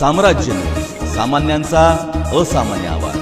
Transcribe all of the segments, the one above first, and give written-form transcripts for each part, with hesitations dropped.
साम्राज्य सामान्यांचा असामान्य आवाज।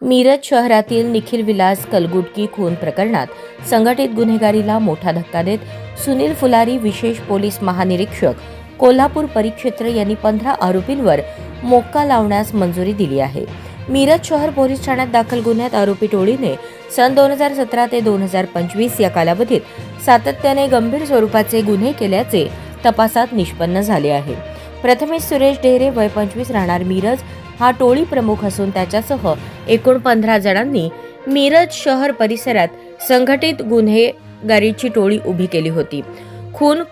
मिरज शहरातील निखिल विलास कलगुटकी खून प्रकरणात संघटित गुन्हेगारीला मोठा धक्का देत सुनील फुलारी विशेष पोलीस महानिरीक्षक कोल्हापूर परिक्षेत्र यांनी 15 आरोपींवर मोक्का लावण्यास मंजुरी दिली आहे। मिरज शहर पोलीस ठाण्यात दाखल गुन्ह्यात आरोपी टोळीने सन 2017 ते 2025 या कालावधीत सातत्याने गंभीर स्वरूपाचे गुन्हे केल्याचे तपासात निष्पन्न झाले आहे। प्रथमेश सुरेश ढेरे वय 25 राहणार मिरज हा टोळी प्रमुख असून त्याच्यासह एकूण 15 जणांनी मिरज शहर परिसरात संघटित गुन्हेगारीची टोळी उभी केली होती।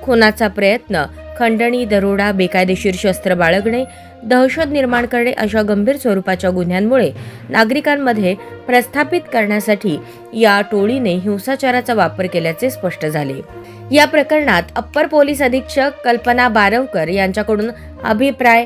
खुनाचा प्रयत्न, खंडणी, दरोडा, बेकायदेशीर शस्त्र बाळगणे, दहशत निर्माण करणे अशा गंभीर स्वरूपाच्या गुन्ह्यांमुळे नागरिकांमध्ये प्रस्थापित करण्यासाठी या टोळीने हिंसाचाराचा वापर केल्याचे स्पष्ट झाले। या प्रकरणात अप्पर पोलीस अधीक्षक कल्पना बारवकर यांच्याकडून अभिप्राय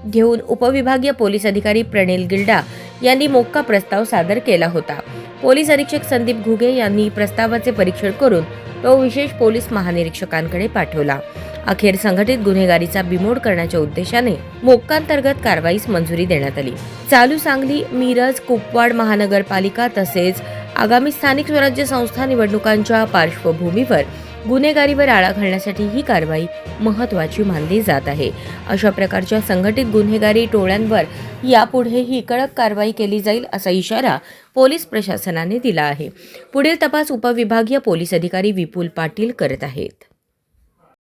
घेऊन उपविभागीय पोलीस अधिकारी प्रणिल गिल्डा यांनी मोक्का प्रस्ताव सादर केला होता। पोलीस अधीक्षक संदीप घुगे यांनी प्रस्तावाचे परीक्षण करून तो विशेष पोलीस महानिरीक्षकांकडे पाठवला। अखेर संघटित गुन्हेगारीचा बिमोड करण्याच्या उद्देशाने मोक्कांतर्गत कारवाईस मंजुरी देण्यात आली। चालू सांगली, मिरज, कुपवाड महानगरपालिका तसेच आगामी स्थानिक स्वराज्य संस्था निवडणुकांच्या पार्श्वभूमीवर गुन्हेगारीवर आळा घालण्यासाठी ही कारवाई महत्त्वाची मानली जात आहे। अशा प्रकारच्या संघटित गुन्हेगारी टोळ्यांवर यापुढेही कडक कारवाई केली जाईल असा इशारा पोलीस प्रशासनाने दिला आहे। पुढील तपास उपविभागीय पोलीस अधिकारी विपुल पाटील करत आहेत।